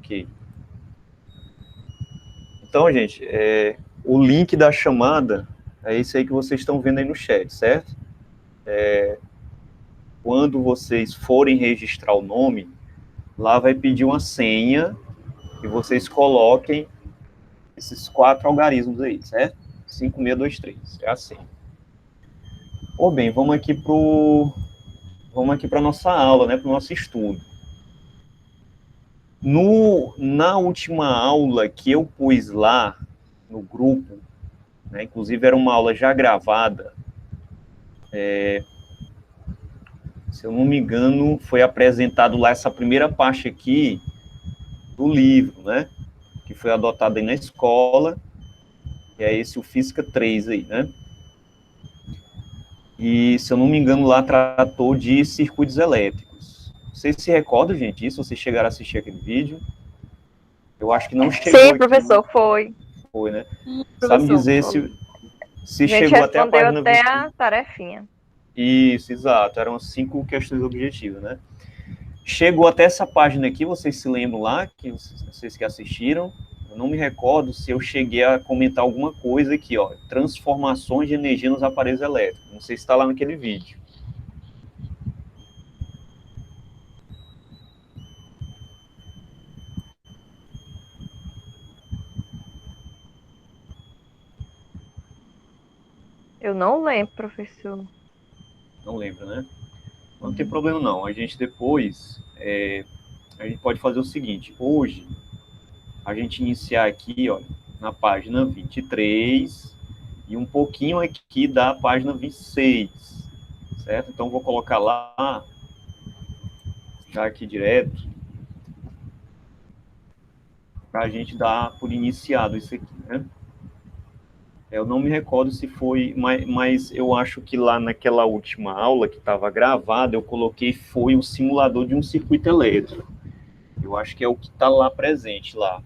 Ok. Então, gente, o link da chamada é esse aí que vocês estão vendo aí no chat, certo? Quando vocês forem registrar o nome, lá vai pedir uma senha e vocês coloquem esses 4 algarismos aí, certo? 5623, é a senha. Bem, vamos aqui para a nossa aula, né, para o nosso estudo. Na última aula que eu pus lá no grupo, né, inclusive era uma aula já gravada, se eu não me engano, foi apresentado lá essa primeira parte aqui do livro, né, que foi adotado aí na escola, que é esse o Física 3 aí, né. E, se eu não me engano, lá tratou de circuitos elétricos. Vocês se recordam, gente, disso? Vocês chegaram a assistir aquele vídeo? Eu acho que não chegou Sim, aqui. professor, foi. Foi, né? Sabe Professor, dizer se a gente chegou até a respondeu página até 20. a tarefinha. Isso, exato. Eram 5 questões objetivas, né? Chegou até essa página aqui, vocês se lembram lá, que vocês que assistiram? Eu não me recordo se eu cheguei a comentar alguma coisa aqui, ó. Transformações de energia nos aparelhos elétricos. Não sei se está lá naquele vídeo. Eu não lembro, professor. Não lembro, né? Não tem problema não. A gente depois, a gente pode fazer o seguinte. Hoje, a gente iniciar aqui, ó, na página 23 e um pouquinho aqui da página 26, certo? Então, vou colocar lá, já aqui direto, para a gente dar por iniciado isso aqui, né? Eu não me recordo se foi, mas eu acho que lá naquela última aula que estava gravada, eu coloquei foi o simulador de um circuito elétrico. Eu acho que é o que está lá presente lá.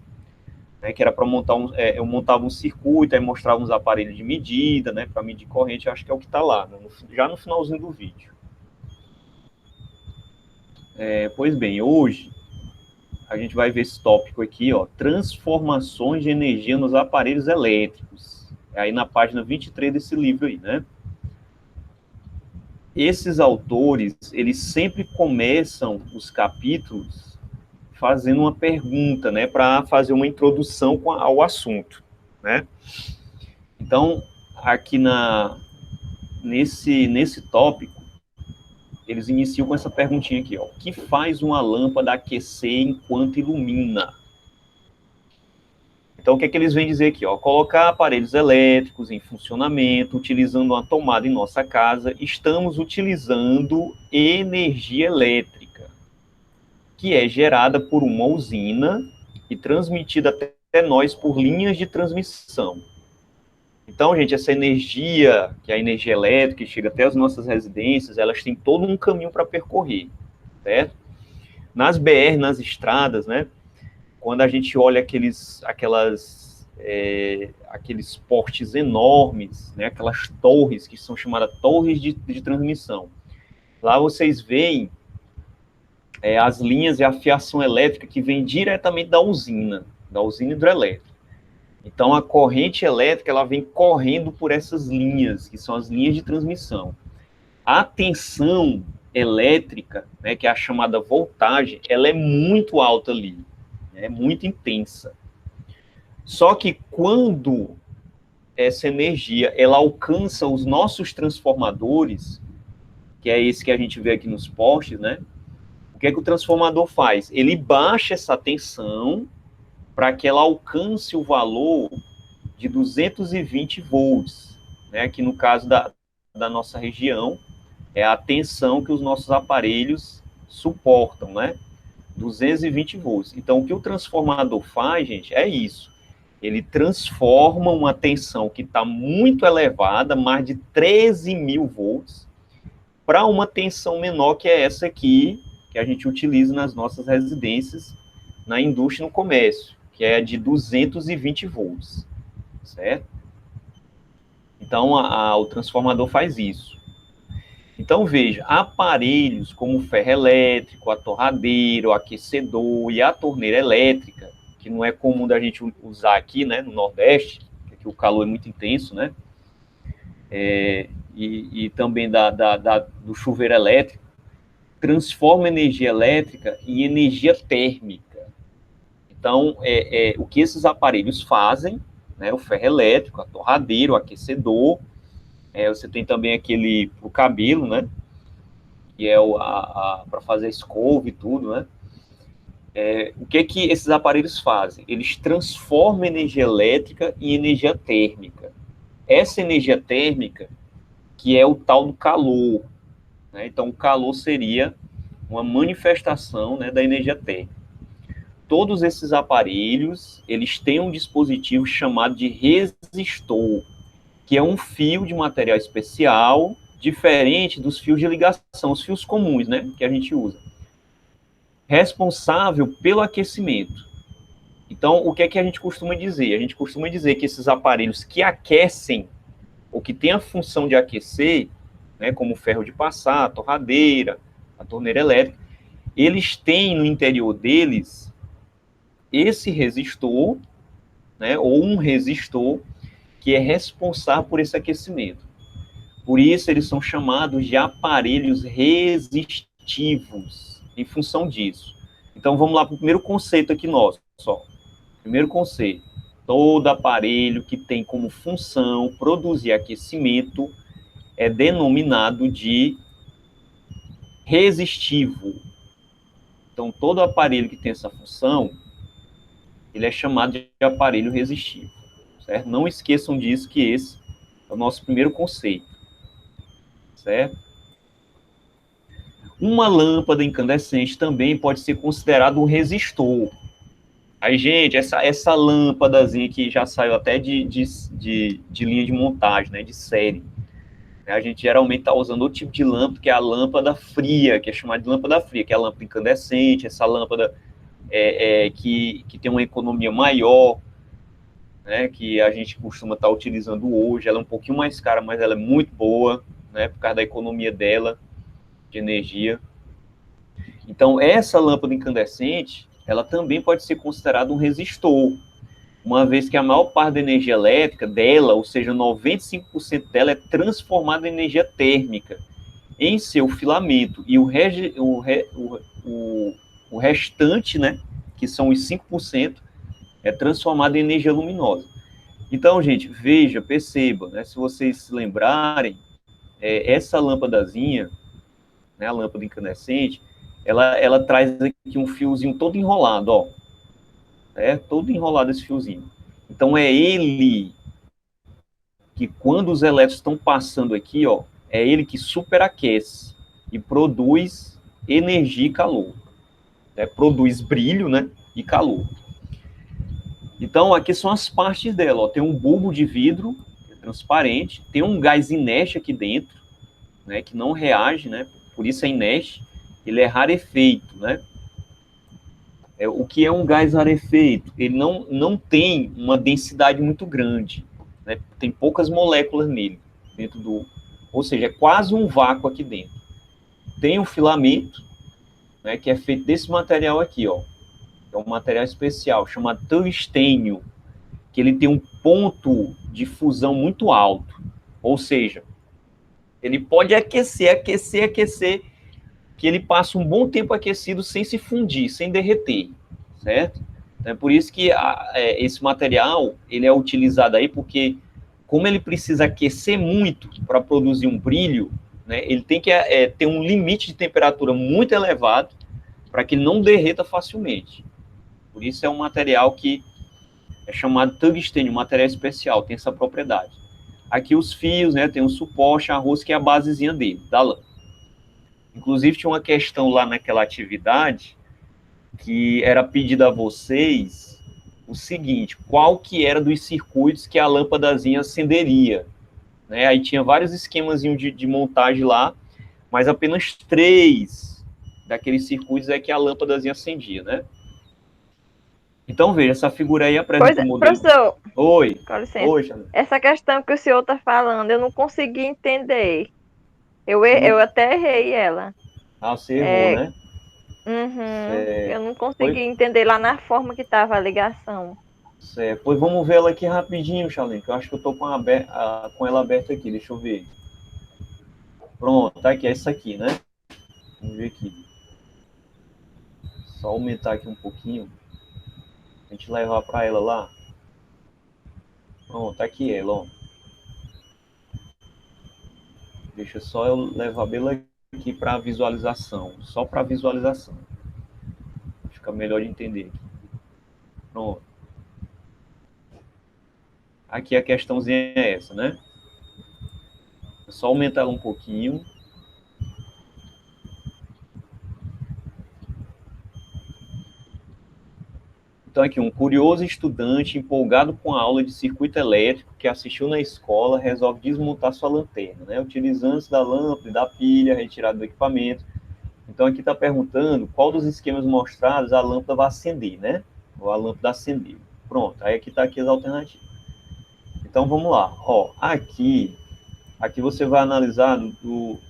Né, que era para montar eu montava um circuito, aí mostrava uns aparelhos de medida, né, para medir corrente, acho que é o que está lá, né, já no finalzinho do vídeo. Pois bem, hoje a gente vai ver esse tópico aqui, ó, transformações de energia nos aparelhos elétricos. É aí na página 23 desse livro aí, né? Esses autores, eles sempre começam os capítulos fazendo uma pergunta, né, para fazer uma introdução ao assunto, né? Então, aqui nesse tópico, eles iniciam com essa perguntinha aqui, ó. O que faz uma lâmpada aquecer enquanto ilumina? Então, o que é que eles vêm dizer aqui, ó? Colocar aparelhos elétricos em funcionamento, utilizando uma tomada em nossa casa, estamos utilizando energia elétrica, que é gerada por uma usina e transmitida até nós por linhas de transmissão. Então, gente, essa energia, que é a energia elétrica, que chega até as nossas residências, elas têm todo um caminho para percorrer, certo? Nas BR, nas estradas, né? Quando a gente olha aqueles postes enormes, né? Aquelas torres que são chamadas torres de transmissão. Lá vocês veem as linhas e a fiação elétrica que vem diretamente da usina hidrelétrica. Então, a corrente elétrica ela vem correndo por essas linhas, que são as linhas de transmissão. A tensão elétrica, né, que é a chamada voltagem, ela é muito alta ali, né, é muito intensa. Só que quando essa energia ela alcança os nossos transformadores, que é esse que a gente vê aqui nos postes, né? O que é que o transformador faz? Ele baixa essa tensão para que ela alcance o valor de 220 volts, né? Que no caso da nossa região é a tensão que os nossos aparelhos suportam, né? 220 volts. Então, o que o transformador faz, gente, é isso. Ele transforma uma tensão que está muito elevada, mais de 13.000 volts, para uma tensão menor, que é essa aqui, que a gente utiliza nas nossas residências, na indústria e no comércio, que é de 220 volts, certo? Então, o transformador faz isso. Então, veja, aparelhos como o ferro elétrico, a torradeira, o aquecedor e a torneira elétrica, que não é comum da gente usar aqui, né, no Nordeste, que o calor é muito intenso, né, e também do chuveiro elétrico, transforma energia elétrica em energia térmica. Então, o que esses aparelhos fazem, né, o ferro elétrico, a torradeira, o aquecedor, você tem também o cabelo, né, que é para fazer escova e tudo, né? O que esses aparelhos fazem? Eles transformam energia elétrica em energia térmica. Essa energia térmica, que é o tal do calor, né? Então, o calor seria uma manifestação, né, da energia térmica. Todos esses aparelhos, eles têm um dispositivo chamado de resistor, que é um fio de material especial, diferente dos fios de ligação, os fios comuns, né, que a gente usa, responsável pelo aquecimento. Então, o que é que a gente costuma dizer? A gente costuma dizer que esses aparelhos que aquecem, ou que têm a função de aquecer, né, como o ferro de passar, a torradeira, a torneira elétrica, eles têm no interior deles esse resistor, né, ou um resistor, que é responsável por esse aquecimento. Por isso, eles são chamados de aparelhos resistivos, em função disso. Então, vamos lá para o primeiro conceito aqui nosso. Primeiro conceito. Todo aparelho que tem como função produzir aquecimento é denominado de resistivo. Então, todo aparelho que tem essa função, ele é chamado de aparelho resistivo. Certo? Não esqueçam disso, que esse é o nosso primeiro conceito. Certo? Uma lâmpada incandescente também pode ser considerado um resistor. Aí, gente, essa lâmpadazinha que já saiu até de linha de montagem, né, de série. A gente geralmente está usando outro tipo de lâmpada, que é a lâmpada fria, que é chamada de lâmpada fria, que é a lâmpada incandescente, essa lâmpada que tem uma economia maior, né, que a gente costuma estar utilizando hoje. Ela é um pouquinho mais cara, mas ela é muito boa, né, por causa da economia dela, de energia. Então, essa lâmpada incandescente, ela também pode ser considerada um resistor, uma vez que a maior parte da energia elétrica dela, ou seja, 95% dela, é transformada em energia térmica em seu filamento, e o restante, né, que são os 5%, é transformado em energia luminosa. Então, gente, veja, perceba, né, se vocês se lembrarem, essa lâmpadazinha, né, a lâmpada incandescente, ela traz aqui um fiozinho todo enrolado, ó. Todo enrolado esse fiozinho. Então, é ele que, quando os elétrons estão passando aqui, ó, é ele que superaquece e produz energia e calor. Produz brilho, né, e calor. Então, aqui são as partes dela, ó. Tem um bulbo de vidro transparente, tem um gás inerte aqui dentro, né, que não reage, né, por isso é inerte. Ele é rarefeito, né? O que é um gás rarefeito? Ele não tem uma densidade muito grande, né? Tem poucas moléculas nele, ou seja, é quase um vácuo aqui dentro. Tem um filamento, né, que é feito desse material aqui, ó. É um material especial, chamado tungstênio, que ele tem um ponto de fusão muito alto, ou seja, ele pode aquecer, que ele passa um bom tempo aquecido sem se fundir, sem derreter, certo? Então, é por isso que esse material, ele é utilizado aí, porque como ele precisa aquecer muito para produzir um brilho, né, ele tem que ter um limite de temperatura muito elevado para que ele não derreta facilmente. Por isso é um material que é chamado tungstênio, um material especial, tem essa propriedade. Aqui os fios, né, tem um suporte, a rosca, que é a basezinha dele, da lâmpada. Inclusive, tinha uma questão lá naquela atividade que era pedida a vocês o seguinte: qual que era dos circuitos que a lâmpadazinha acenderia? Né? Aí tinha vários esquemas de montagem lá, mas apenas 3 daqueles circuitos é que a lâmpadazinha acendia, né? Então, veja, essa figura aí apresenta Pois um é, modelo... professor, Oi. com licença. Oi, Xana. Essa questão que o senhor está falando, eu não consegui entender. Eu até errei ela. Ah, você errou, né? Uhum. Eu não Pois, consegui entender lá na forma que estava a ligação. pois vamos ver ela aqui rapidinho, Charlene, que eu acho que eu tô com ela aberta aqui, deixa eu ver. Pronto, tá aqui, é essa aqui, né? Vamos ver aqui. Só aumentar aqui um pouquinho. A gente levar para ela lá. Pronto, tá aqui ela, ó. Deixa só eu levar bem aqui para visualização. Só para visualização. Fica melhor de entender. Pronto. Aqui a questãozinha é essa, né? É só aumentar ela um pouquinho. Então, aqui, um curioso estudante empolgado com a aula de circuito elétrico que assistiu na escola resolve desmontar sua lanterna, né? Utilizando-se da lâmpada e da pilha retirada do equipamento. Então, aqui está perguntando qual dos esquemas mostrados a lâmpada vai acender, né? Ou a lâmpada acendeu. Pronto, aí aqui está aqui as alternativas. Então, vamos lá. Ó, aqui você vai analisar do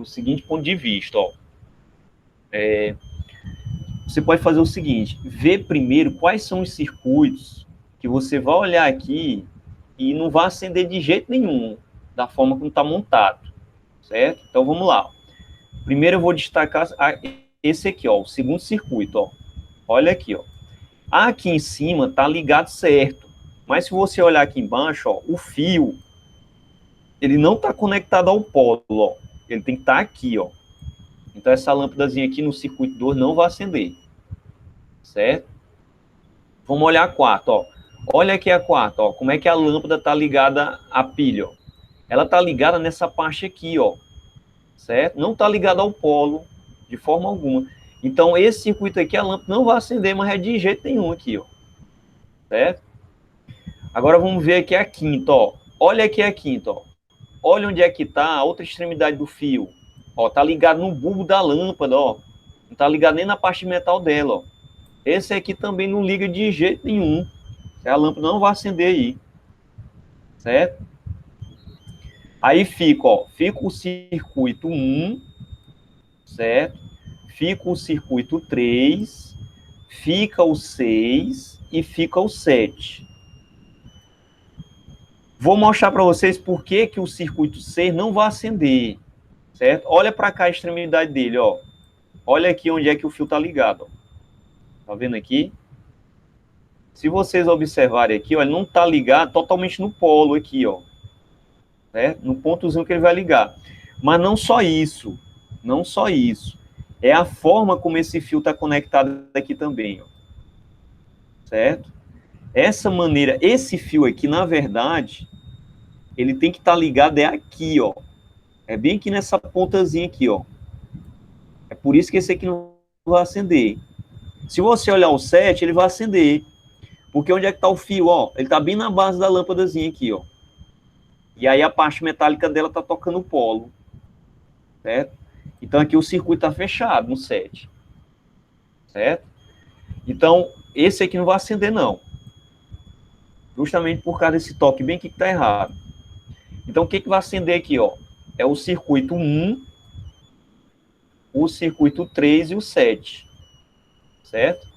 seguinte ponto de vista, ó. Você pode fazer o seguinte, ver primeiro quais são os circuitos que você vai olhar aqui e não vai acender de jeito nenhum, da forma como está montado, certo? Então, vamos lá. Primeiro eu vou destacar esse aqui, ó, o segundo circuito, ó. Olha aqui, ó. Aqui em cima tá ligado certo, mas se você olhar aqui embaixo, ó, o fio, ele não está conectado ao polo, ó. Ele tem que estar aqui, ó. Então essa lâmpadazinha aqui no circuito 2 não vai acender, certo? Vamos olhar a quarta, ó. Olha aqui a quarta, ó. Como é que a lâmpada está ligada à pilha, ó. Ela está ligada nessa parte aqui, ó. Certo? Não está ligada ao polo de forma alguma. Então esse circuito aqui a lâmpada não vai acender, mas é de jeito nenhum aqui, ó. Certo? Agora vamos ver aqui a quinta, ó. Olha aqui a quinta, ó. Olha onde é que está a outra extremidade do fio. Ó, tá ligado no bulbo da lâmpada, ó. Não tá ligado nem na parte de metal dela, ó. Esse aqui também não liga de jeito nenhum. A lâmpada não vai acender aí. Certo? Aí fica, ó. Fica o circuito 1, certo? Fica o circuito 3, fica o 6 e fica o 7. Vou mostrar para vocês por que o circuito 6 não vai acender, certo? Olha para cá a extremidade dele, ó. Olha aqui onde é que o fio está ligado, ó. Tá vendo aqui? Se vocês observarem aqui, ó, ele não está ligado totalmente no polo aqui, ó. Certo? No pontozinho que ele vai ligar. Mas não só isso. Não só isso. É a forma como esse fio está conectado aqui também, ó. Certo? Essa maneira, esse fio aqui, na verdade, ele tem que estar ligado aqui, ó. É bem aqui nessa pontazinha aqui, ó. É por isso que esse aqui não vai acender. Se você olhar o 7, ele vai acender. Porque onde é que está o fio, ó? Ele está bem na base da lâmpadazinha aqui, ó. E aí a parte metálica dela está tocando o polo. Certo? Então aqui o circuito está fechado no 7. Certo? Então, esse aqui não vai acender, não. Justamente por causa desse toque bem aqui que está errado. Então, o que vai acender aqui, ó? É o circuito 1, o circuito 3 e o 7. Certo?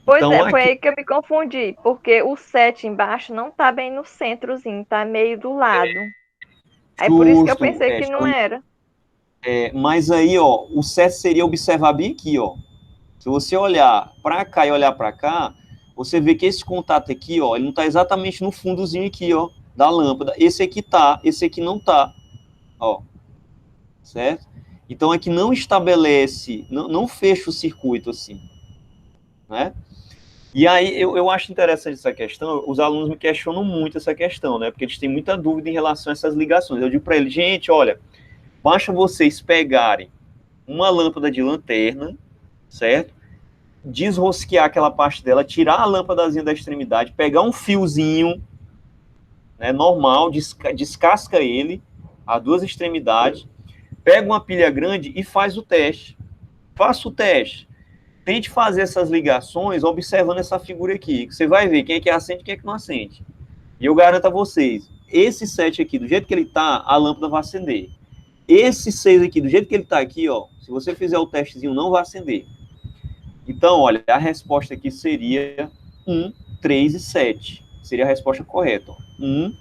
Pois Então, é, foi aqui... aí que eu me confundi, porque o 7 embaixo não tá bem no centrozinho, tá meio do lado. Aí por isso que eu Justo, pensei que não era. mas aí, ó, o certo seria observar bem aqui, ó. Se você olhar para cá e olhar para cá, você vê que esse contato aqui, ó, ele não está exatamente no fundozinho aqui, ó, da lâmpada. Esse aqui tá, esse aqui não tá, ó, certo? Então aqui não estabelece, não fecha o circuito assim, né? E aí eu acho interessante essa questão. Os alunos me questionam muito essa questão, né? Porque eles têm muita dúvida em relação a essas ligações. Eu digo para eles, gente, olha, basta vocês pegarem uma lâmpada de lanterna, certo? Desrosquear aquela parte dela, tirar a lâmpadazinha da extremidade, pegar um fiozinho, né, normal, descasca ele, as duas extremidades, pega uma pilha grande e faz o teste. Faça o teste. Tente fazer essas ligações observando essa figura aqui. Você vai ver quem é que acende e quem é que não acende. E eu garanto a vocês, esse 7 aqui, do jeito que ele está, a lâmpada vai acender. Esse 6 aqui, do jeito que ele está aqui, ó, se você fizer o testezinho, não vai acender. Então, olha, a resposta aqui seria 1, 3 e 7. Seria a resposta correta. Ó. 1,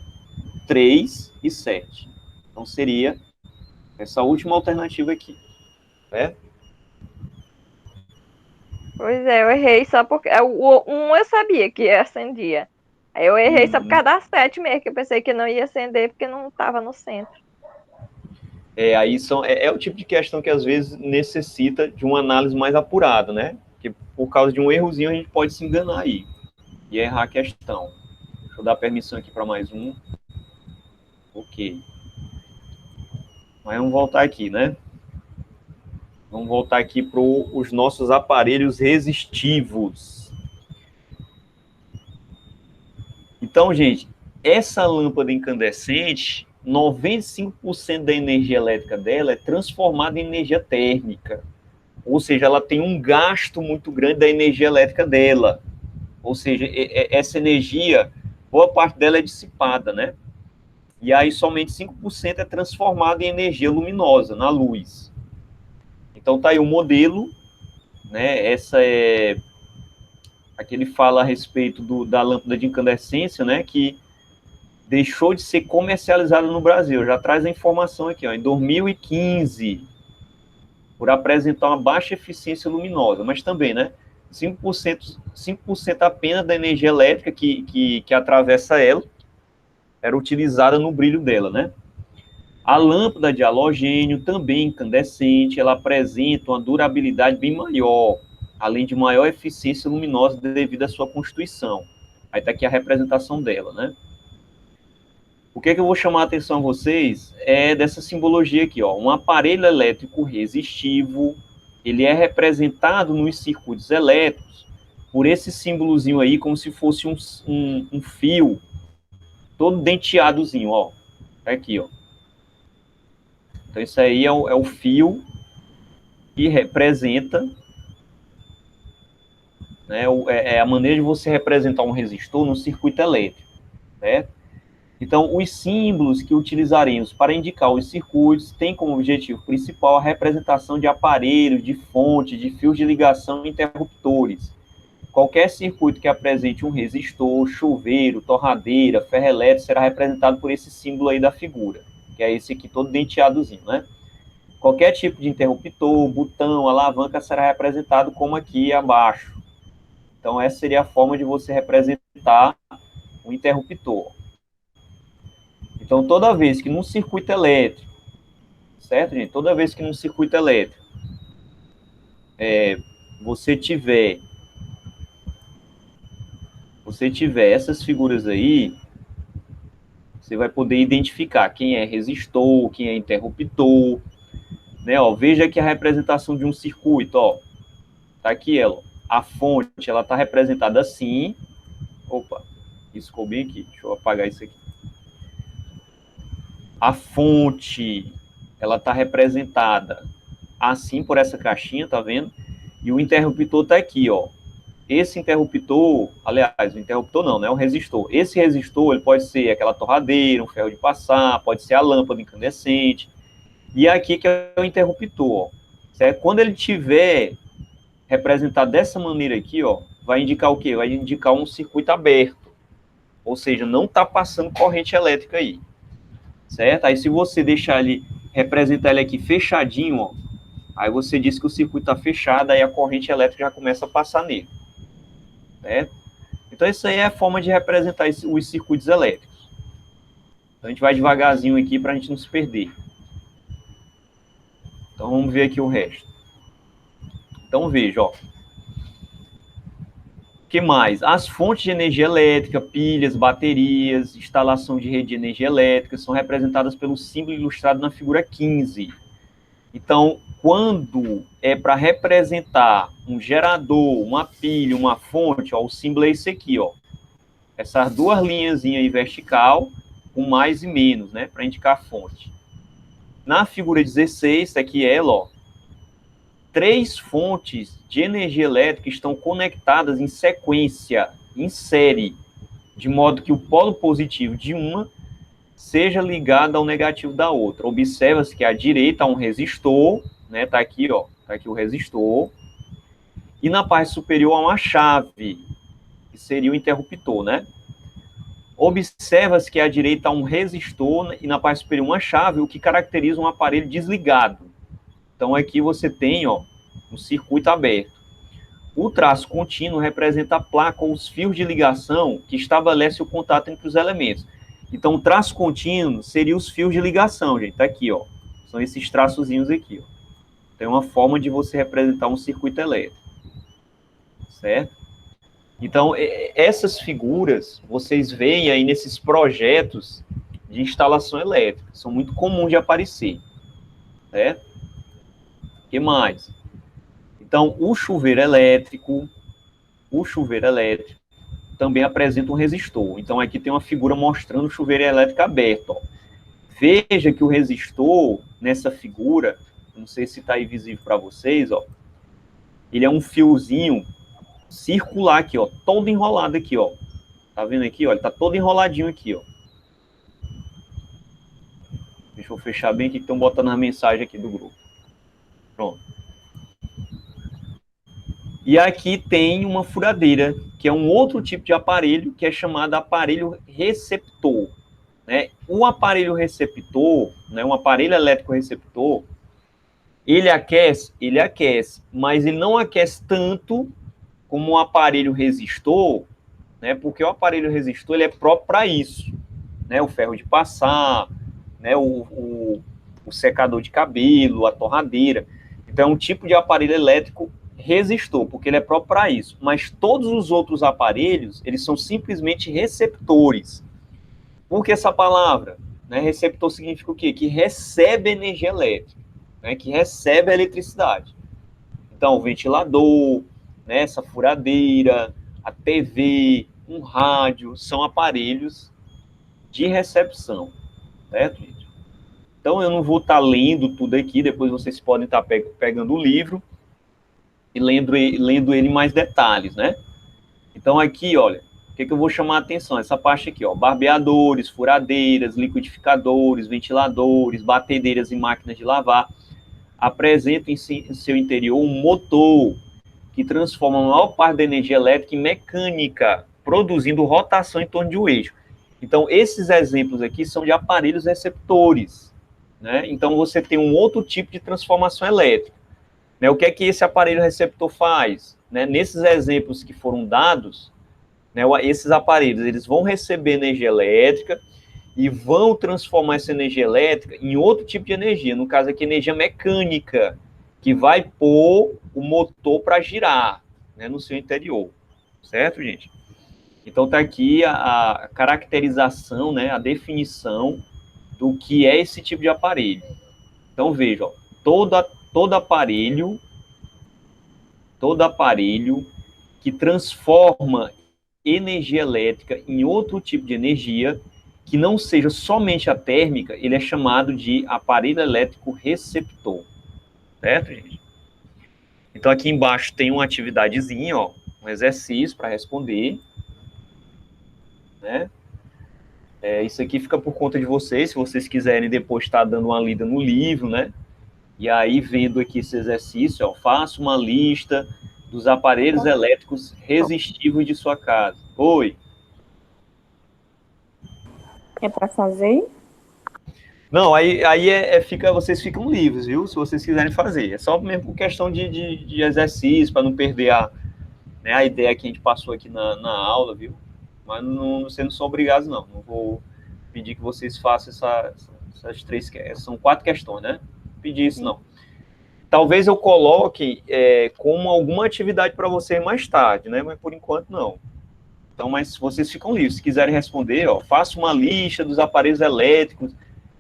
3 e 7. Então, seria essa última alternativa aqui. Né? Pois é, eu errei só porque. O 1 eu sabia que acendia. Aí eu errei só por causa da 7 mesmo, que eu pensei que não ia acender porque não estava no centro. Aí é o tipo de questão que às vezes necessita de uma análise mais apurada, né? Porque por causa de um errozinho a gente pode se enganar aí e errar a questão. Deixa eu dar permissão aqui para mais um. Ok. Mas vamos voltar aqui, né? Vamos voltar aqui para os nossos aparelhos resistivos. Então, gente, essa lâmpada incandescente, 95% da energia elétrica dela é transformada em energia térmica. Ou seja, ela tem um gasto muito grande da energia elétrica dela. Ou seja, essa energia, boa parte dela é dissipada, né? E aí somente 5% é transformada em energia luminosa, na luz. Então tá aí o modelo, né? Essa é... Aqui ele fala a respeito da lâmpada de incandescência, né? Que deixou de ser comercializada no Brasil. Já traz a informação aqui, ó. Em 2015, por apresentar uma baixa eficiência luminosa, mas também, né? 5% apenas da energia elétrica que atravessa ela era utilizada no brilho dela, né? A lâmpada de halogênio, também incandescente, ela apresenta uma durabilidade bem maior, além de maior eficiência luminosa devido à sua constituição. Aí está aqui a representação dela, né? O que eu vou chamar a atenção a vocês é dessa simbologia aqui, ó. Um aparelho elétrico resistivo, ele é representado nos circuitos elétricos por esse símbolozinho aí, como se fosse um fio todo denteadozinho, ó. Tá aqui, ó. Então, isso aí é o fio que representa, né, é a maneira de você representar um resistor no circuito elétrico, né? Então, os símbolos que utilizaremos para indicar os circuitos têm como objetivo principal a representação de aparelhos, de fontes, de fios de ligação e interruptores. Qualquer circuito que apresente um resistor, chuveiro, torradeira, ferro elétrico será representado por esse símbolo aí da figura, que é esse aqui todo denteadozinho, né? Qualquer tipo de interruptor, botão, alavanca será representado como aqui abaixo. Então, essa seria a forma de você representar um interruptor. Então, toda vez que num circuito elétrico, certo, gente? Toda vez que num circuito elétrico você tiver essas figuras aí, você vai poder identificar quem é resistor, quem é interruptor, né? Ó, veja aqui a representação de um circuito, ó. Tá aqui ela, ó. A fonte, ela tá representada assim. Opa, riscou bem aqui. Deixa eu apagar isso aqui. A fonte, ela tá representada assim por essa caixinha, tá vendo? E o interruptor tá aqui, ó. Esse interruptor, aliás, o interruptor não, né? O resistor. Esse resistor, ele pode ser aquela torradeira, um ferro de passar, pode ser a lâmpada incandescente. E aqui que é o interruptor, ó. Certo? Quando ele tiver representado dessa maneira aqui, ó, vai indicar o quê? Vai indicar um circuito aberto. Ou seja, não está passando corrente elétrica aí. Certo? Aí se você deixar ele, representar ele aqui fechadinho, ó, aí você diz que o circuito está fechado, aí a corrente elétrica já começa a passar nele. Certo? Então, isso aí é a forma de representar os circuitos elétricos. Então, a gente vai devagarzinho aqui para a gente não se perder. Então, vamos ver aqui o resto. Então, veja, ó. O que mais? As fontes de energia elétrica, pilhas, baterias, instalação de rede de energia elétrica são representadas pelo símbolo ilustrado na figura 15. Então, quando é para representar um gerador, uma pilha, uma fonte, ó, o símbolo é esse aqui, ó. Essas duas linhas aí vertical, com mais e menos, né, para indicar a fonte. Na figura 16, aqui ela, ó, 3 fontes de energia elétrica estão conectadas em sequência, em série, de modo que o polo positivo de uma seja ligada ao negativo da outra. Observa-se que à direita há um resistor, né? Tá aqui, ó, tá aqui o resistor. E na parte superior há uma chave, que seria o interruptor, né? Observa-se que à direita há um resistor e na parte superior uma chave, o que caracteriza um aparelho desligado. Então aqui você tem, ó, um circuito aberto. O traço contínuo representa a placa ou os fios de ligação que estabelece o contato entre os elementos. Então, o traço contínuo seria os fios de ligação, gente. Tá aqui, ó. São esses traçozinhos aqui, ó. Tem uma forma de você representar um circuito elétrico. Certo? Então, essas figuras, vocês veem aí nesses projetos de instalação elétrica. São muito comuns de aparecer. Certo? O que mais? Então, o chuveiro elétrico também apresenta um resistor. Então, aqui tem uma figura mostrando o chuveiro elétrico aberto. Ó. Veja que o resistor, nessa figura, não sei se está aí visível para vocês, ó, ele é um fiozinho circular aqui, ó, todo enrolado aqui, ó. Tá vendo aqui, ó? Ele tá todo enroladinho aqui, ó. Deixa eu fechar bem aqui que estão botando a mensagem aqui do grupo. Pronto. E aqui tem uma furadeira, que é um outro tipo de aparelho, que é chamado aparelho receptor. Né? O aparelho receptor, né, um aparelho elétrico receptor, ele aquece, mas ele não aquece tanto como um aparelho resistor, né, porque o aparelho resistor ele é próprio para isso. Né, o ferro de passar, né, o secador de cabelo, a torradeira. Então, é um tipo de aparelho elétrico resistor, porque ele é próprio para isso. Mas todos os outros aparelhos, eles são simplesmente receptores. Por que essa palavra? Né, receptor significa o quê? Que recebe energia elétrica, né, que recebe a eletricidade. Então, o ventilador, né, essa furadeira, a TV, um rádio, são aparelhos de recepção. Certo, gente? Então, eu não vou estar lendo tudo aqui, depois vocês podem estar pegando o livro e lendo ele em mais detalhes, né? Então, aqui, olha, o que eu vou chamar a atenção? Essa parte aqui, ó, barbeadores, furadeiras, liquidificadores, ventiladores, batedeiras e máquinas de lavar, apresentam em seu interior um motor que transforma a maior parte da energia elétrica em mecânica, produzindo rotação em torno de um eixo. Então, esses exemplos aqui são de aparelhos receptores, né? Então, você tem um outro tipo de transformação elétrica. Né? O que é que esse aparelho receptor faz? Né? Nesses exemplos que foram dados, né, esses aparelhos eles vão receber energia elétrica e vão transformar essa energia elétrica em outro tipo de energia, no caso aqui, energia mecânica, que vai pôr o motor para girar, né, no seu interior. Certo, gente? Então, está aqui a caracterização, né, a definição do que é esse tipo de aparelho. Então, veja, ó, todo aparelho que transforma energia elétrica em outro tipo de energia, que não seja somente a térmica, ele é chamado de aparelho elétrico receptor. Certo, gente? Então, aqui embaixo tem uma atividadezinha, ó, um exercício para responder. Né? Isso aqui fica por conta de vocês, se vocês quiserem depois estar dando uma lida no livro, né? E aí, vendo aqui esse exercício, ó, faça uma lista dos aparelhos elétricos resistíveis de sua casa. Oi. É para fazer? Não, aí vocês ficam livres, viu? Se vocês quiserem fazer. É só mesmo por questão de exercício, para não perder a ideia que a gente passou aqui na aula, viu? Mas vocês não são obrigados, não. Não vou pedir que vocês façam essas 3, são 4 questões, né? Pedir isso, não. Talvez eu coloque como alguma atividade para vocês mais tarde, né? Mas por enquanto, não. Então, mas vocês ficam livres. Se quiserem responder, ó, faça uma lista dos aparelhos elétricos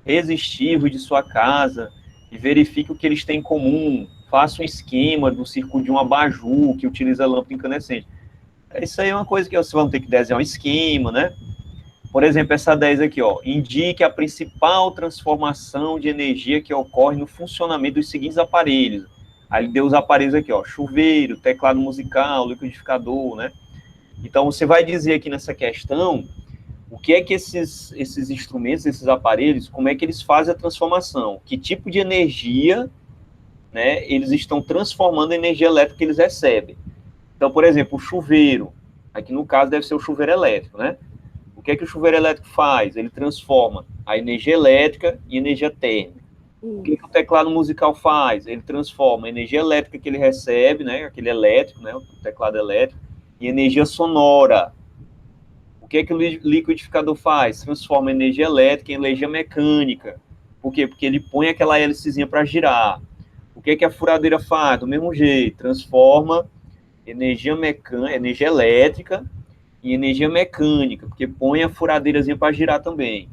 resistíveis de sua casa e verifique o que eles têm em comum. Faça um esquema do circuito de um abajur que utiliza lâmpada incandescente. Isso aí é uma coisa que vocês vão ter que desenhar um esquema, né? Por exemplo, essa 10 aqui, ó, indique a principal transformação de energia que ocorre no funcionamento dos seguintes aparelhos. Aí ele deu os aparelhos aqui, ó, chuveiro, teclado musical, liquidificador, né? Então, você vai dizer aqui nessa questão o que é que esses instrumentos, esses aparelhos, como é que eles fazem a transformação? Que tipo de energia, né, eles estão transformando a energia elétrica que eles recebem? Então, por exemplo, o chuveiro, aqui no caso deve ser o chuveiro elétrico, né? O que é que o chuveiro elétrico faz? Ele transforma a energia elétrica em energia térmica. O que é que o teclado musical faz? Ele transforma a energia elétrica que ele recebe, né, aquele elétrico, né, o teclado elétrico, em energia sonora. O que é que o liquidificador faz? Transforma a energia elétrica em energia mecânica. Por quê? Porque ele põe aquela hélicezinha para girar. O que é que a furadeira faz? Do mesmo jeito, transforma energia elétrica em energia mecânica, porque põe a furadeirazinha para girar também.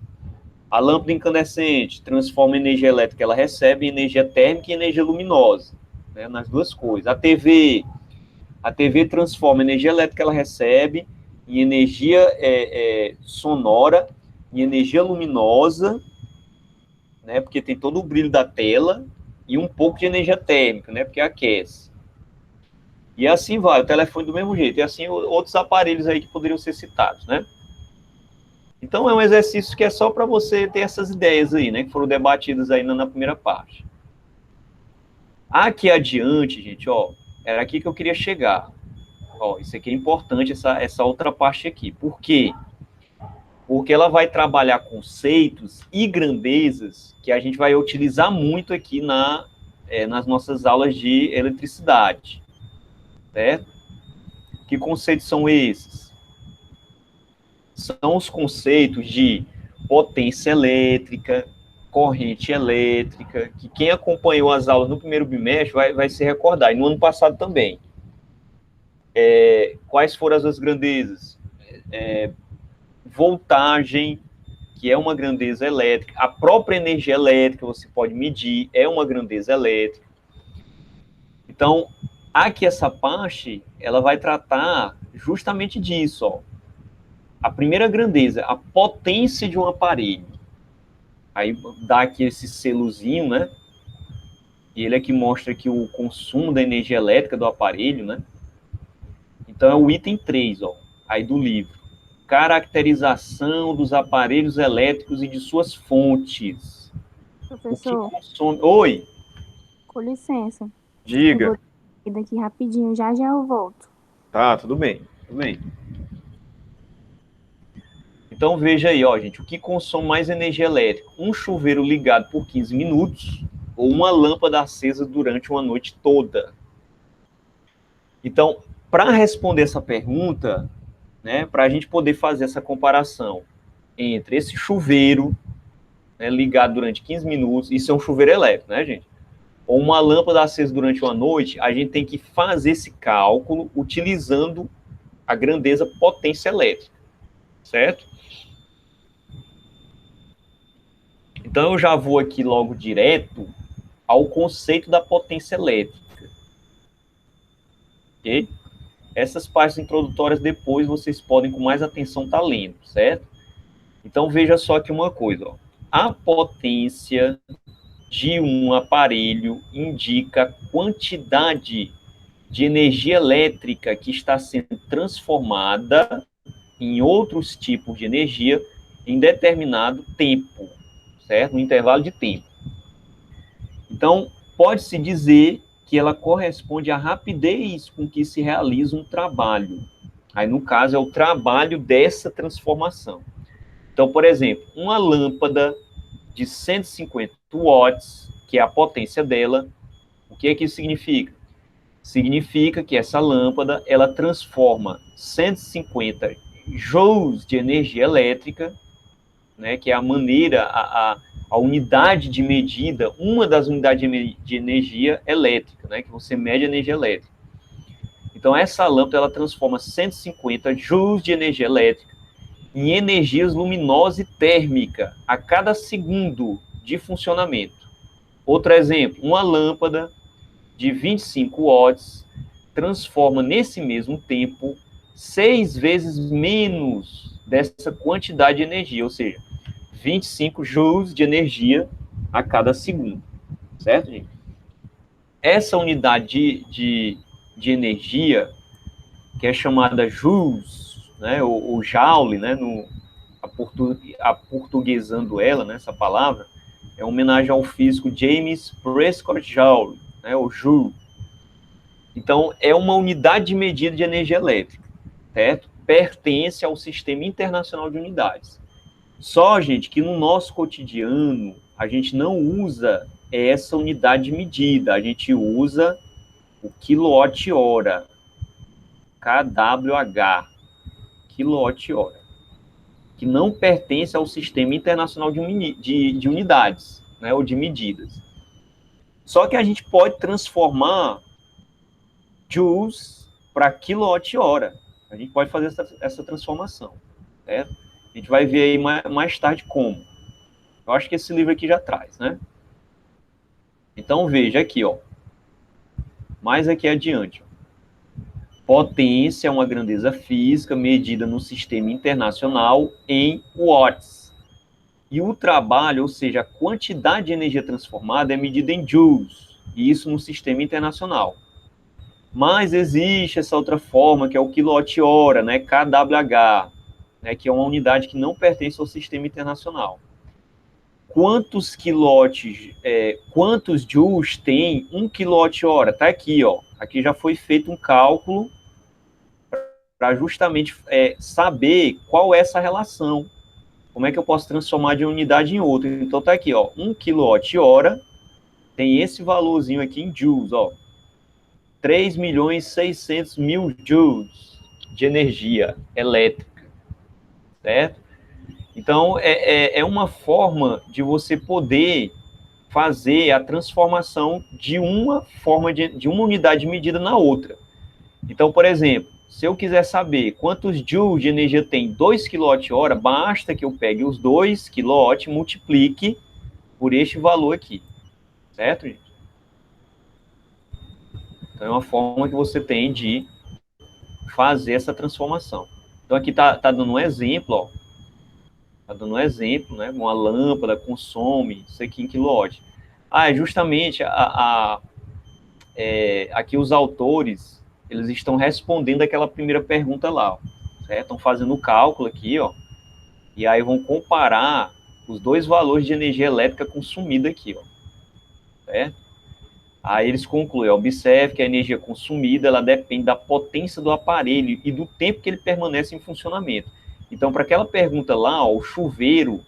A lâmpada incandescente transforma a energia elétrica que ela recebe em energia térmica e energia luminosa, né, nas duas coisas. A TV transforma a energia elétrica que ela recebe em energia sonora, em energia luminosa, né, porque tem todo o brilho da tela, e um pouco de energia térmica, né, porque aquece. E assim vai, o telefone do mesmo jeito, e assim outros aparelhos aí que poderiam ser citados, né? Então é um exercício que é só para você ter essas ideias aí, né, que foram debatidas aí na primeira parte. Aqui adiante, gente, ó, era aqui que eu queria chegar. Ó, isso aqui é importante, essa outra parte aqui. Por quê? Porque ela vai trabalhar conceitos e grandezas que a gente vai utilizar muito aqui nas nossas aulas de eletricidade. Certo? Que conceitos são esses? São os conceitos de potência elétrica, corrente elétrica, que quem acompanhou as aulas no primeiro bimestre vai se recordar, e no ano passado também. Quais foram as suas grandezas? Voltagem, que é uma grandeza elétrica, a própria energia elétrica você pode medir, é uma grandeza elétrica. Então, aqui essa parte, ela vai tratar justamente disso, ó. A primeira grandeza, a potência de um aparelho. Aí dá aqui esse selozinho, né? E ele aqui mostra aqui o consumo da energia elétrica do aparelho, né? Então é o item 3, ó, aí do livro. Caracterização dos aparelhos elétricos e de suas fontes. Professor, O que consome... Oi, com licença. Eu diga. vou ir daqui rapidinho, já eu volto. Tá, tudo bem, tudo bem. Então veja aí, ó, gente, o que consome mais energia elétrica? Um chuveiro ligado por 15 minutos ou uma lâmpada acesa durante uma noite toda? Então, para responder essa pergunta, né, para a gente poder fazer essa comparação entre esse chuveiro, né, ligado durante 15 minutos, isso é um chuveiro elétrico, né, gente? Ou uma lâmpada acesa durante uma noite, a gente tem que fazer esse cálculo utilizando a grandeza potência elétrica, certo? Então, eu já vou aqui logo direto ao conceito da potência elétrica. Ok? Essas partes introdutórias depois vocês podem com mais atenção estar lendo, certo? Então, veja só aqui uma coisa, ó. A potência de um aparelho indica a quantidade de energia elétrica que está sendo transformada em outros tipos de energia em determinado tempo, certo? Um intervalo de tempo. Então, pode-se dizer que ela corresponde à rapidez com que se realiza um trabalho. Aí, no caso, é o trabalho dessa transformação. Então, por exemplo, uma lâmpada de 150 watts, que é a potência dela, o que é que isso significa? Significa que essa lâmpada, ela transforma 150 joules de energia elétrica, né, que é a maneira, a unidade de medida, uma das unidades de energia elétrica, né, que você mede a energia elétrica. Então, essa lâmpada, ela transforma 150 joules de energia elétrica em energias luminosa e térmica a cada segundo de funcionamento. Outro exemplo, uma lâmpada de 25 watts transforma nesse mesmo tempo 6 vezes menos dessa quantidade de energia, ou seja, 25 joules de energia a cada segundo, certo, gente? Essa unidade de energia, que é chamada joules, né, ou joule, né, aportuguesando ela, né, essa palavra, é uma homenagem ao físico James Prescott Joule, né, o Joule. Então, é uma unidade de medida de energia elétrica, certo? Pertence ao Sistema Internacional de Unidades. Só, gente, que no nosso cotidiano, a gente não usa essa unidade de medida, a gente usa o quilowatt-hora, kWh, quilowatt-hora, que não pertence ao Sistema Internacional de Unidades, né, ou de medidas. Só que a gente pode transformar joules para quilowatt-hora. A gente pode fazer essa transformação, certo? A gente vai ver aí mais tarde como. Eu acho que esse livro aqui já traz, né? Então, veja aqui, ó. Mais aqui adiante. Ó. Potência é uma grandeza física medida no sistema internacional em watts. E o trabalho, ou seja, a quantidade de energia transformada é medida em joules. E isso no sistema internacional. Mas existe essa outra forma, que é o quilowatt-hora, né, kWh, né, que é uma unidade que não pertence ao sistema internacional. Quantos joules tem 1 quilowatt-hora? Está aqui, ó. Aqui já foi feito um cálculo para justamente saber qual é essa relação. Como é que eu posso transformar de uma unidade em outra? Então está aqui, ó. 1 quilowatt-hora tem esse valorzinho aqui em joules, ó. 3.600.000 joules de energia elétrica, certo? Então, é uma forma de você poder fazer a transformação de uma forma de uma unidade de medida na outra. Então, por exemplo, se eu quiser saber quantos joules de energia tem 2 kWh, basta que eu pegue os 2 kW e multiplique por este valor aqui, certo, gente? Então, é uma forma que você tem de fazer essa transformação. Então, aqui tá dando um exemplo, ó. Tá dando um exemplo, né? Uma lâmpada consome isso aqui em quilowatt. É justamente aqui os autores, eles estão respondendo aquela primeira pergunta lá, ó, certo? Estão fazendo o cálculo aqui, ó, e aí vão comparar os dois valores de energia elétrica consumida aqui, ó, certo? Aí eles concluem, observe que a energia consumida, ela depende da potência do aparelho e do tempo que ele permanece em funcionamento. Então, para aquela pergunta lá, ó, o chuveiro,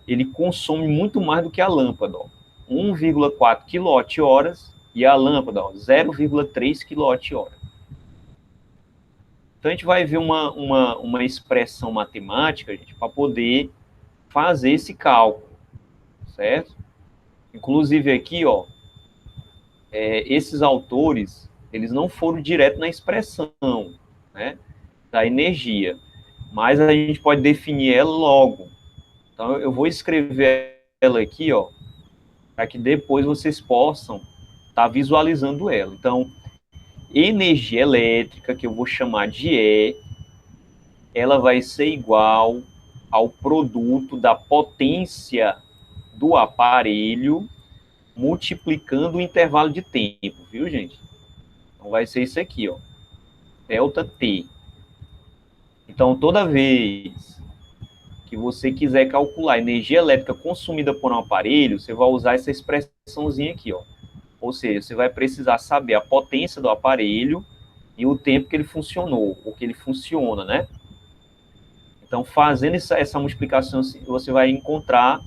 ele consome muito mais do que a lâmpada, ó, 1,4 kWh, e a lâmpada, 0,3 kWh. Então, a gente vai ver uma expressão matemática, gente, para poder fazer esse cálculo, certo? Inclusive aqui, ó, esses autores, eles não foram direto na expressão, né, da energia, mas a gente pode definir ela logo. Então, eu vou escrever ela aqui, ó, para que depois vocês possam estar visualizando ela. Então, energia elétrica, que eu vou chamar de E, ela vai ser igual ao produto da potência do aparelho multiplicando o intervalo de tempo, viu, gente? Então, vai ser isso aqui, ó, delta T. Então, toda vez que você quiser calcular a energia elétrica consumida por um aparelho, você vai usar essa expressãozinha aqui, ó. Ou seja, você vai precisar saber a potência do aparelho e o tempo que ele funcionou, ou que ele funciona, né? Então, fazendo essa multiplicação, você vai encontrar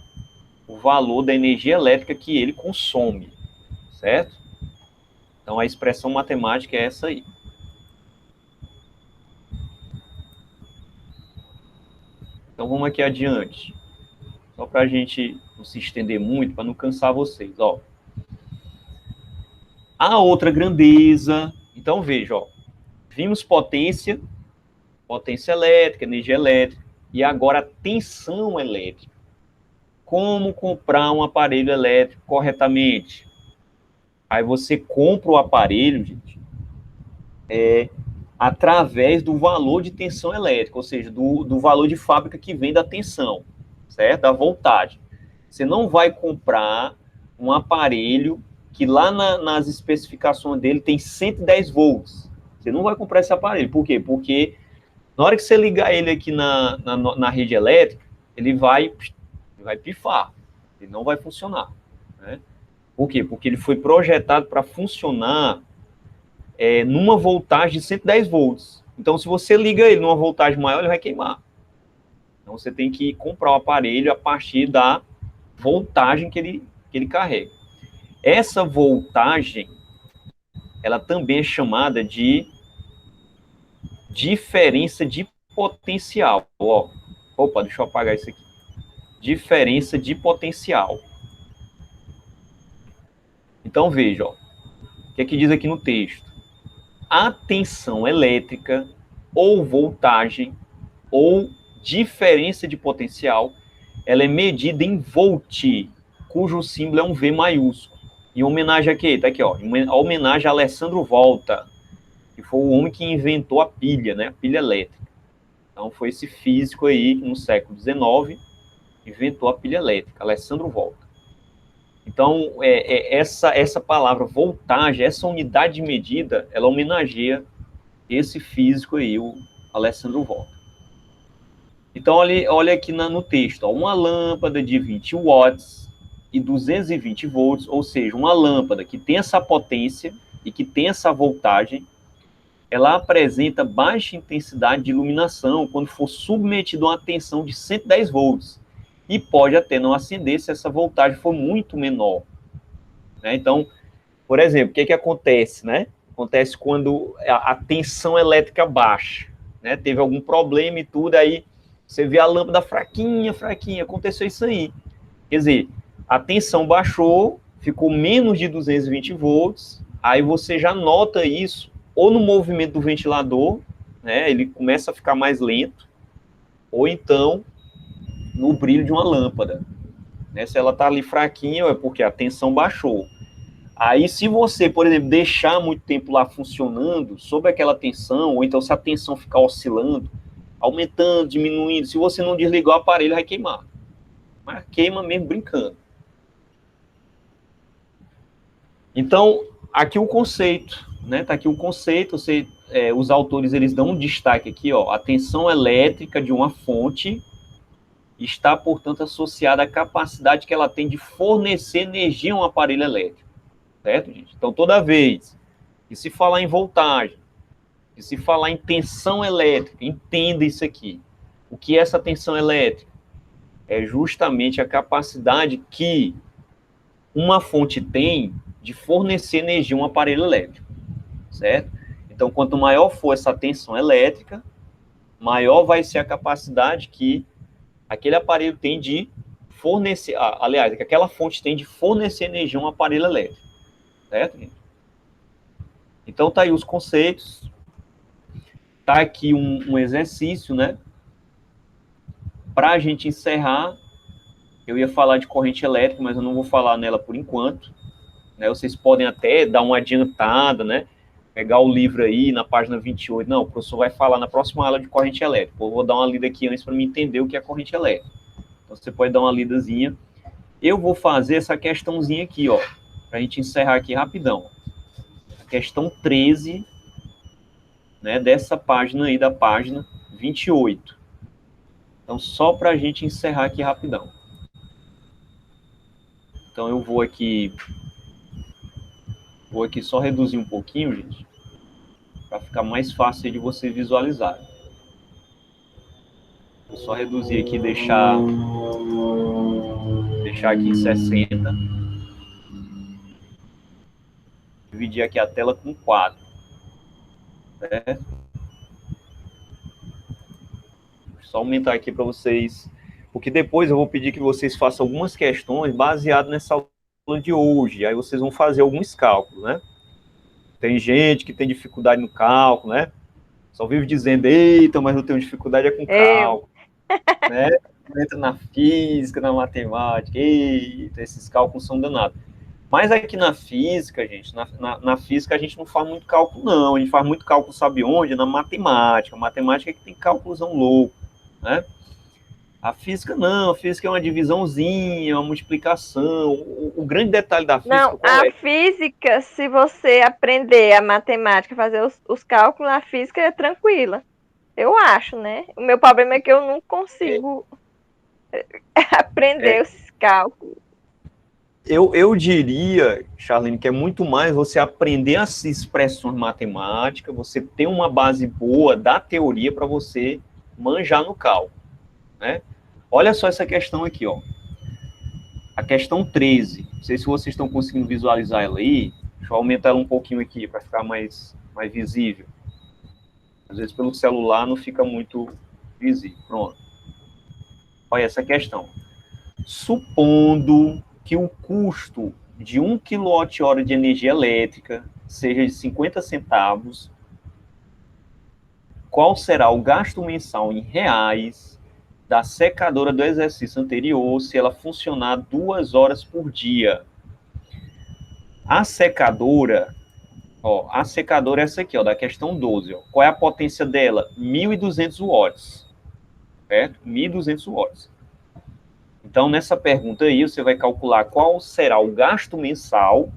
o valor da energia elétrica que ele consome, certo? Então, a expressão matemática é essa aí. Então, vamos aqui adiante. Só para a gente não se estender muito, para não cansar vocês, ó. A outra grandeza, então veja, ó, vimos potência elétrica, energia elétrica, e agora a tensão elétrica. Como comprar um aparelho elétrico corretamente? Aí você compra o aparelho, gente, através do valor de tensão elétrica, ou seja, do valor de fábrica que vem da tensão, certo? Da voltagem. Você não vai comprar um aparelho que lá nas especificações dele tem 110 volts. Você não vai comprar esse aparelho. Por quê? Porque na hora que você ligar ele aqui na rede elétrica, ele vai pifar, ele não vai funcionar, né? Por quê? Porque ele foi projetado para funcionar numa voltagem de 110 volts. Então, se você liga ele numa voltagem maior, ele vai queimar. Então, você tem que comprar o aparelho a partir da voltagem que ele carrega. Essa voltagem, ela também é chamada de diferença de potencial. Ó, opa, deixa eu apagar isso aqui. Diferença de potencial. Então, veja, ó, o que é que diz aqui no texto? A tensão elétrica, ou voltagem, ou diferença de potencial, ela é medida em volt, cujo símbolo é um V maiúsculo. Em homenagem a quê? Tá aqui, ó. Em homenagem a Alessandro Volta, que foi o homem que inventou a pilha, né? A pilha elétrica. Então, foi esse físico aí, no século XIX, inventou a pilha elétrica, Alessandro Volta. Então, essa palavra voltagem, essa unidade de medida, ela homenageia esse físico aí, o Alessandro Volta. Então, olha aqui no texto, ó, uma lâmpada de 20 watts e 220 volts, ou seja, uma lâmpada que tem essa potência e que tem essa voltagem, ela apresenta baixa intensidade de iluminação quando for submetida a uma tensão de 110 volts. E pode até não acender se essa voltagem for muito menor. Né? Então, por exemplo, o que acontece? Né? Acontece quando a tensão elétrica baixa. Né? Teve algum problema e tudo, aí você vê a lâmpada fraquinha, aconteceu isso aí. Quer dizer, a tensão baixou, ficou menos de 220 volts, aí você já nota isso, ou no movimento do ventilador, né? Ele começa a ficar mais lento, ou então no brilho de uma lâmpada. Né? Se ela está ali fraquinha, é porque a tensão baixou. Aí, se você, por exemplo, deixar muito tempo lá funcionando, sob aquela tensão, ou então se a tensão ficar oscilando, aumentando, diminuindo, se você não desligar o aparelho, vai queimar. Mas queima mesmo brincando. Então, aqui o conceito, né? Tá aqui o conceito, os autores, eles dão um destaque aqui, ó, a tensão elétrica de uma fonte está, portanto, associada à capacidade que ela tem de fornecer energia a um aparelho elétrico. Certo, gente? Então, toda vez que se falar em voltagem, que se falar em tensão elétrica, entenda isso aqui. O que é essa tensão elétrica? É justamente a capacidade que uma fonte tem de fornecer energia a um aparelho elétrico. Certo? Então, quanto maior for essa tensão elétrica, maior vai ser a capacidade que aquele aparelho tem de fornecer, aliás, que aquela fonte tem de fornecer energia a um aparelho elétrico. Certo, gente? Então, tá aí os conceitos. Tá aqui um exercício, né? Para a gente encerrar, eu ia falar de corrente elétrica, mas eu não vou falar nela por enquanto. Né? Vocês podem até dar uma adiantada, né? Pegar o livro aí na página 28. Não, o professor vai falar na próxima aula de corrente elétrica. Eu vou dar uma lida aqui antes para me entender o que é corrente elétrica. Então, você pode dar uma lidazinha. Eu vou fazer essa questãozinha aqui, ó, para a gente encerrar aqui rapidão. A questão 13, né, dessa página aí, da página 28. Então, só para a gente encerrar aqui rapidão. Então, eu vou aqui só reduzir um pouquinho, gente, para ficar mais fácil de você visualizar. Vou só reduzir aqui e deixar aqui em 60. Dividir aqui a tela com 4. Certo? Só aumentar aqui para vocês, porque depois eu vou pedir que vocês façam algumas questões baseadas nessa aula de hoje, aí vocês vão fazer alguns cálculos, né? Tem gente que tem dificuldade no cálculo, né? Só vive dizendo, eita, mas eu tenho dificuldade com cálculo, né? Entra na física, na matemática, eita, esses cálculos são danados. Mas aqui na física, gente, na física a gente não faz muito cálculo, não. A gente faz muito cálculo, sabe onde? Na matemática. A matemática é que tem cálculosão louco, né? A física não, a física é uma divisãozinha, uma multiplicação. O grande detalhe da física... Não, a física, se você aprender a matemática, fazer os cálculos, a física é tranquila. Eu acho, né? O meu problema é que eu não consigo... Aprender esses cálculos. Eu diria, Charlene, que é muito mais você aprender as expressões matemáticas, você ter uma base boa da teoria para você manjar no cálculo, né? Olha só essa questão aqui, ó. A questão 13. Não sei se vocês estão conseguindo visualizar ela aí. Deixa eu aumentar ela um pouquinho aqui para ficar mais visível. Às vezes pelo celular não fica muito visível. Pronto. Olha essa questão. Supondo que o custo de 1 kWh de energia elétrica seja de 50 centavos, qual será o gasto mensal em reais da secadora do exercício anterior se ela funcionar 2 horas por dia? A secadora é essa aqui, ó, da questão 12. Ó. Qual é a potência dela? 1.200 watts, certo? 1.200 watts. Então, nessa pergunta aí, você vai calcular qual será o gasto mensal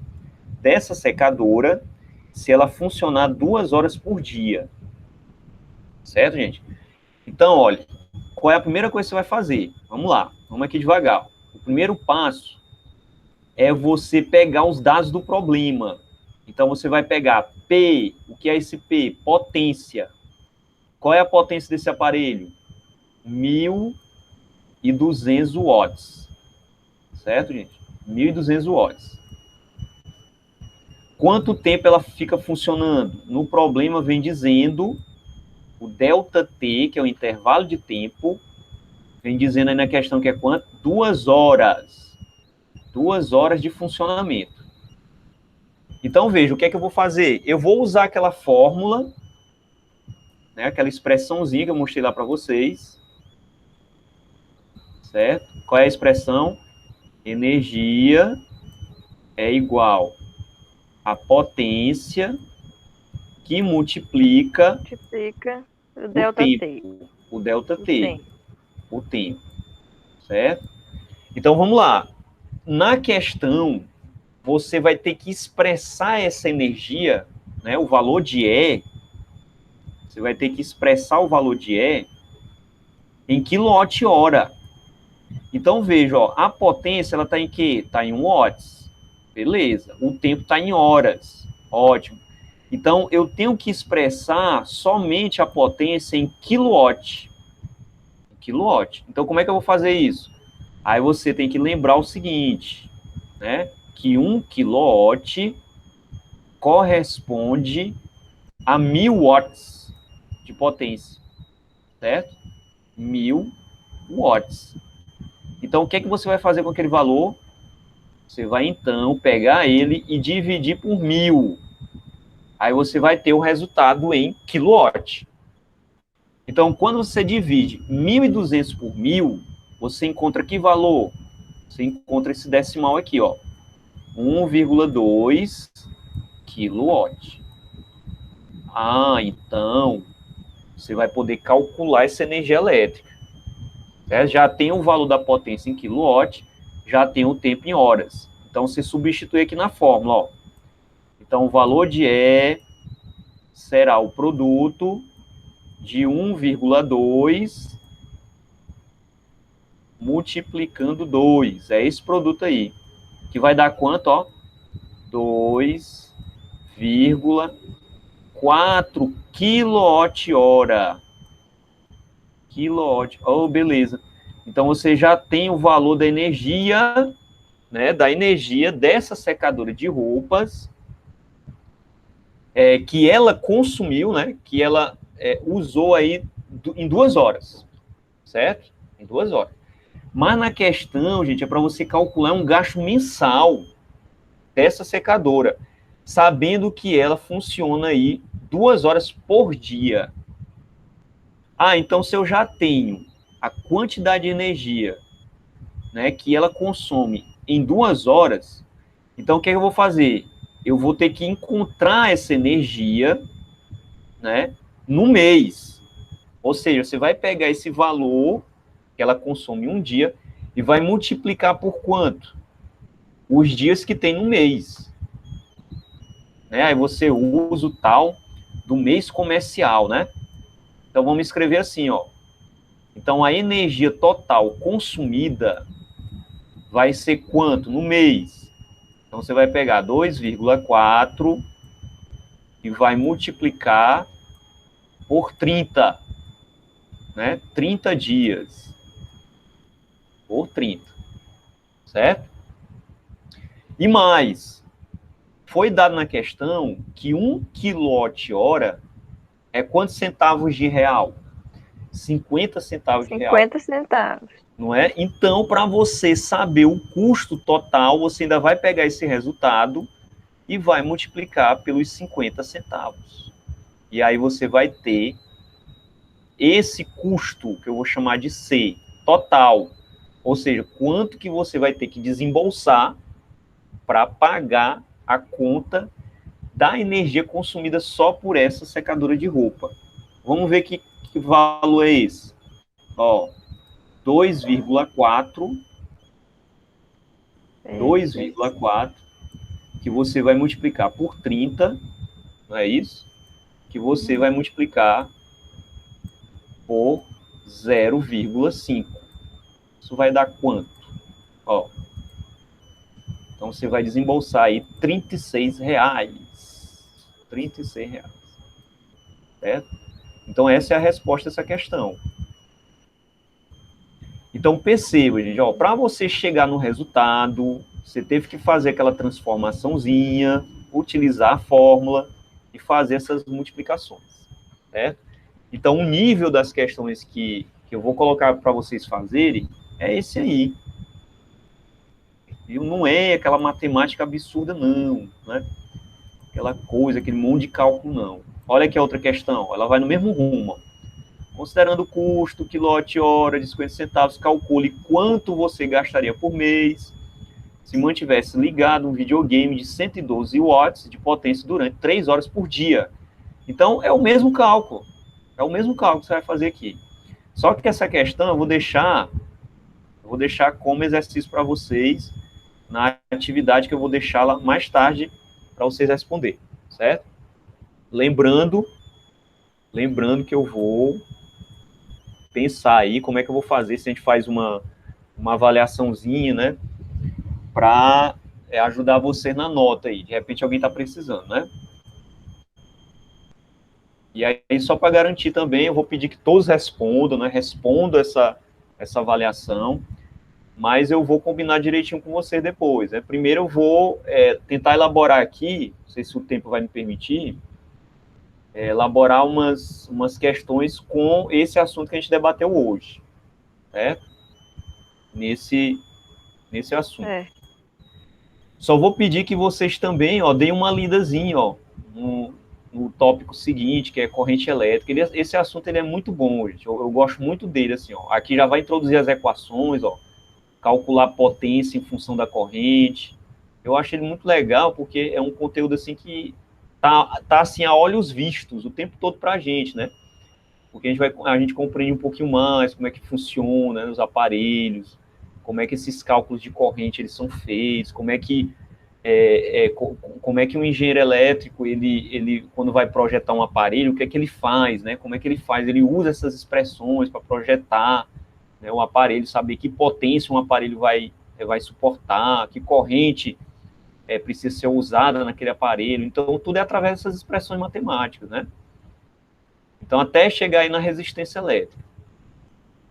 dessa secadora se ela funcionar 2 horas por dia. Certo, gente? Então, olha, qual é a primeira coisa que você vai fazer? Vamos lá, vamos aqui devagar. O primeiro passo é você pegar os dados do problema. Então, você vai pegar P, o que é esse P? Potência. Qual é a potência desse aparelho? 1.200 watts. Certo, gente? 1.200 watts. Quanto tempo ela fica funcionando? No problema vem dizendo o ΔT, que é o intervalo de tempo, vem dizendo aí na questão que é quanto? 2 horas. 2 horas de funcionamento. Então, veja, o que é que eu vou fazer? Eu vou usar aquela fórmula, né, aquela expressãozinha que eu mostrei lá para vocês. Certo? Qual é a expressão? Energia é igual a potência que multiplica O ΔT. O ΔT. O tempo. Certo? Então, vamos lá. Na questão, você vai ter que expressar essa energia, né, o valor de E, você vai ter que expressar o valor de E em quilowatt-hora. Então, veja, ó, a potência, ela está em quê? Está em watts. Beleza. O tempo está em horas. Ótimo. Então, eu tenho que expressar somente a potência em quilowatt. Quilowatt. Então, como é que eu vou fazer isso? Aí você tem que lembrar o seguinte, né? Que 1 quilowatt corresponde a 1.000 watts de potência. Certo? 1.000 watts. Então, o que é que você vai fazer com aquele valor? Você vai, então, pegar ele e dividir por 1.000. Aí você vai ter o resultado em quilowatt. Então, quando você divide 1.200 por 1.000, você encontra que valor? Você encontra esse decimal aqui, ó. 1,2 quilowatt. Ah, então, você vai poder calcular essa energia elétrica. Certo? Já tem o valor da potência em quilowatt, já tem o tempo em horas. Então, você substitui aqui na fórmula, ó. Então, o valor de E será o produto de 1,2 multiplicando 2. É esse produto aí. Que vai dar quanto, ó? 2,4 quilowatt-hora. Quilowatt. Oh, beleza. Então, você já tem o valor da energia, né? Da energia dessa secadora de roupas, que ela consumiu, né? Que ela usou aí em 2 horas. Certo? Em 2 horas. Mas na questão, gente, é para você calcular um gasto mensal dessa secadora, sabendo que ela funciona aí 2 horas por dia. Ah, então se eu já tenho a quantidade de energia, né, que ela consome em 2 horas, então o que eu vou fazer? Eu vou ter que encontrar essa energia, né, no mês. Ou seja, você vai pegar esse valor que ela consome um dia e vai multiplicar por quanto? Os dias que tem no mês. Né? Aí você usa o tal do mês comercial, né? Então vamos escrever assim, ó. Então, a energia total consumida vai ser quanto no mês? Então, você vai pegar 2,4 e vai multiplicar por 30, né? 30 dias. Por 30, certo? E mais, foi dado na questão que 1 kWh é quantos centavos de real? 50 centavos de real. 50 centavos. Não é? Então, para você saber o custo total, você ainda vai pegar esse resultado e vai multiplicar pelos 50 centavos. E aí você vai ter esse custo, que eu vou chamar de C, total. Ou seja, quanto que você vai ter que desembolsar para pagar a conta da energia consumida só por essa secadora de roupa. Vamos ver que valor é esse. Ó, 2,4 que você vai multiplicar por 30, não é isso? Que você vai multiplicar por 0,5. Isso vai dar quanto? Ó, então você vai desembolsar aí R$36. R$36. Certo? Então essa é a resposta a essa questão. Então perceba, gente, ó, para você chegar no resultado, você teve que fazer aquela transformaçãozinha, utilizar a fórmula e fazer essas multiplicações, certo? Então o nível das questões que eu vou colocar para vocês fazerem é esse aí. E não é aquela matemática absurda, não, né? Aquela coisa, aquele monte de cálculo, não. Olha aqui a outra questão, ela vai no mesmo rumo. Considerando o custo, quilowatt-hora de 50 centavos, calcule quanto você gastaria por mês se mantivesse ligado um videogame de 112 watts de potência durante 3 horas por dia. Então, é o mesmo cálculo. É o mesmo cálculo que você vai fazer aqui. Só que essa questão eu vou deixar como exercício para vocês na atividade que eu vou deixar lá mais tarde para vocês responder, certo? Lembrando que eu vou pensar aí como é que eu vou fazer, se a gente faz uma avaliaçãozinha, né, para ajudar você na nota aí. De repente alguém está precisando, né? E aí, só para garantir também, eu vou pedir que todos respondam, né? Respondam essa avaliação, mas eu vou combinar direitinho com você depois, né? Primeiro eu vou tentar elaborar aqui, não sei se o tempo vai me permitir, elaborar umas questões com esse assunto que a gente debateu hoje, certo? Nesse assunto. Só vou pedir que vocês também, ó, deem uma lidazinha, ó, no tópico seguinte, que é corrente elétrica. Esse assunto ele é muito bom, gente. Eu gosto muito dele, assim, ó. Aqui já vai introduzir as equações, ó, calcular potência em função da corrente. Eu acho ele muito legal, porque é um conteúdo, assim, que tá assim, a olhos vistos o tempo todo pra gente, né? Porque a gente compreende um pouquinho mais como é que funciona, né, os aparelhos, como é que esses cálculos de corrente eles são feitos, como é que um engenheiro elétrico, ele quando vai projetar um aparelho, o que é que ele faz, né? Como é que ele faz? Ele usa essas expressões para projetar, né, o aparelho, saber que potência um aparelho vai suportar, que corrente precisa ser usada naquele aparelho. Então, tudo é através dessas expressões matemáticas, né? Então, até chegar aí na resistência elétrica.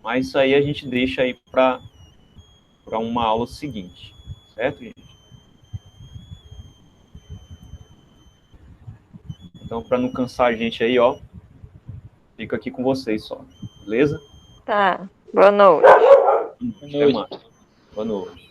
Mas isso aí a gente deixa aí para uma aula seguinte, certo, gente? Então, para não cansar a gente aí, ó, fico aqui com vocês só, beleza? Tá. Boa noite. Até mais. Boa noite.